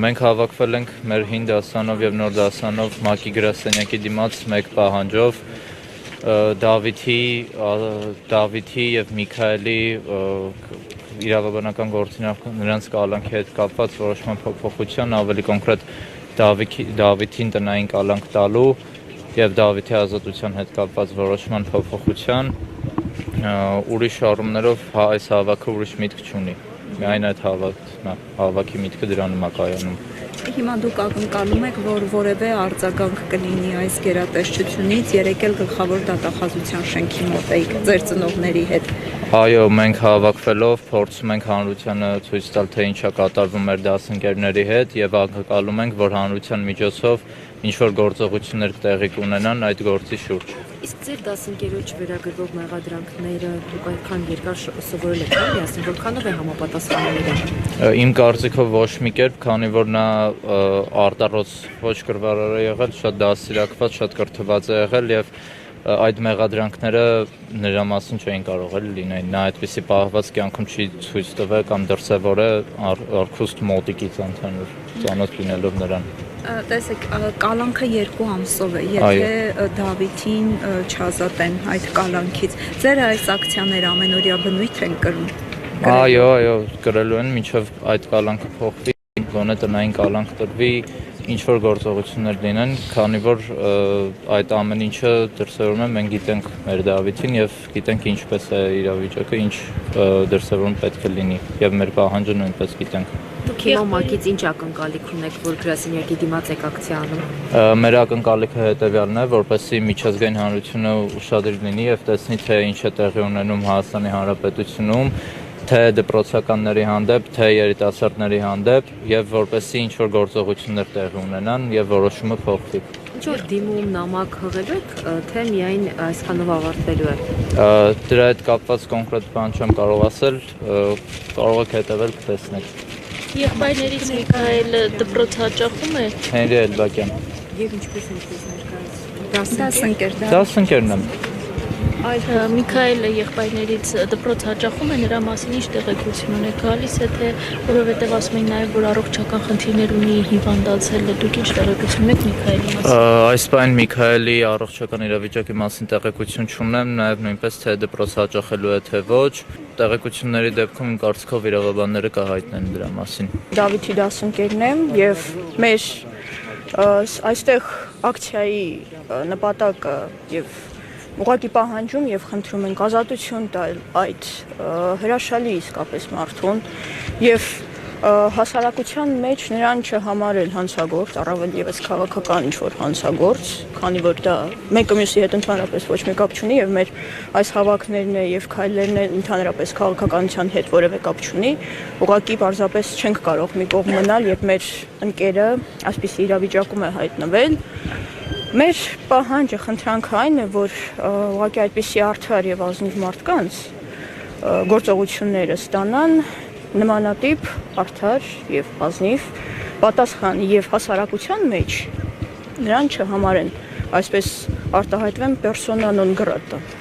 Մենք հավաքվել ենք մեր հին դասանով և նոր դասանով ՄԱԿ-ի գրասենյակի դիմաց մեկ պահանջով Դավիթի և Միքայելի իրավաբանական գործունեության նրանց կալանքի հետ կապված որոշման փոփոխության, ավելի կոնկրետ Դավիթին տնային կալանք տալու և Դավիթի ազատության հետ կապված որոշման փոփոխության ուրիշ առումներով այս հավաքը ուրիշ միտք չունի, միայն այդ հավաքի միտքը դրանում է կայանում։ Հիմա դուք ակնկալում եք, որ որևէ արձագանք կլինի այս գերատեսչությունից, երեկ էլ գլխավոր դատախազության շենքի մոտ եք ձեր ծնողների հետ։ Այո, մենք հավաքվելով փորձում ենք հանրությանը ցույց տալ, թե ինչ է կատարվում մեր դասընկերների հետ եւ ակնկալում ենք, որ հանրության միջոցով ինչ-որ գործողություններ տեղի կունենան այդ գործի շուրջ։ Իսկ ձեր դասընկերոջ վերագրվող մեղադրանքները դուք այդքան երկար սովորել եք, ասեմ, որքանով է համապատասխանում իրեն։ Իմ կարծիքով ոչ մի կերպ, քանի որ նա արտառոց ոչ կրվարար է եղել, շատ դաստիարակված, շատ կրթված է եղել եւ այդ մեղադրանքները նրա մասին չէին կարող լինել։ Նա այդպիսի պահված կյանքում չի ցույց տվել կամ դրսևոր է արքուստ մոտիկից ընդհանուր ծանոթ լինելով նրան։ Տեսեք, կալանքը 2 ամսով է, եթե Դավիթին չազատեն այդ կալանքից, ձեր այս ակցիաները ամենօրյա բնույթ են կրում։ Այո, կրելու են, մինչև այդ կալանքը փոխվի, գոնե տնային կալանք տրվի, ինչ-որ գործողություններ լինեն, քանի որ այդ ամեն ինչը դրսևորում է, մենք գիտենք մեր Դավիթին եւ գիտենք ինչպես է իրավիճակը, ինչ դրսևորում պետք է լինի եւ մեր պահանջը նույնպես գիտենք։ Դուք հիմա ՄԱԿ-ից ինչ ակնկալիք ունեք, որ գրասենյակի դիմաց եք ակցիա անում։ Մեր ակնկալիքը հետեւյալն է, որպեսզի միջազգային հանրությունը ուշադիր լինի եւ տեսնի, թե ինչ է տեղի ունենում Հայաստանի Հանրապետությունում, թե դպրոցականների հանդեպ, թե երիտասարդների հանդեպ եւ որպեսզի ինչ-որ գործողություններ տեղի ունենան եւ որոշումը փոխվի։ Ինչ-որ դիմում նամակ հղելու եք, թե միայն այսքանով ավարտվելու է։ Դրա հետ կապված կոնկրետ բան չեմ կարող ասել, կարող եք հետևել կտեսնեք։ Եղբայրներից Միքայելը դպրոց հաճախում է։ Հենրի Էլբակյան։ Եվ ինչպես են ձեզ ներկայացնում։ Դասընկերն եմ։ Այդ Միքայելը եղբայրներից դպրոց հաճախում է, նրա մասին ինչ տեղեկություն ունեք, գալիս է թե որովհետև ասում են նաև որ առողջական խնդիրներ ունի, հիվանդացել է, դուք ինչ տեղեկություն ունեք Միքայելի մասին։ Այս բան Միքայելի առողջական իրավիճակի մասին տեղեկություն չունեմ, նաև նույնպես թե դպրոց հաճախելու է թե ոչ։ Տեղեկությունների դեպքում իմ կարծիքով իրավաբանները կհայտնեն դրա մասին։ Դավիթի դասընկերն եմ եւ մեր այստեղ ակցիայի նպատակը եւ ուղղակի պահանջում եւ խնդրում ենք ազատություն տալ այդ հրաշալի իսկապես մարդուն եւ հասարակության մեջ նրան չհամարել հանցագործ, առավել եւս քաղաքական ինչ-որ հանցագործ, քանի որ դա մեկը մյուսի հետ ընդհանրապես ոչ մի կապ չունի եւ մեր այս հավաքներն եւ քայլերն ընդհանրապես քաղաքականության հետ որևէ կապ չունի, ուղղակի պարզապես չենք կարող մի կողմ մնալ, երբ մեր ընկերը այսպիսի իրավիճակում է հայտնվել։ Մեր պահանջը, խնդրանքը այն է, որ ուղղակի այդպիսի արդար եւ ազնիվ մարդկանց գործողությունները ստանան նմանատիպ արդար եւ ազնիվ պատասխան եւ հասարակության մեջ նրան չհամարեն, այսպես արտահայտվեմ, persona non grata։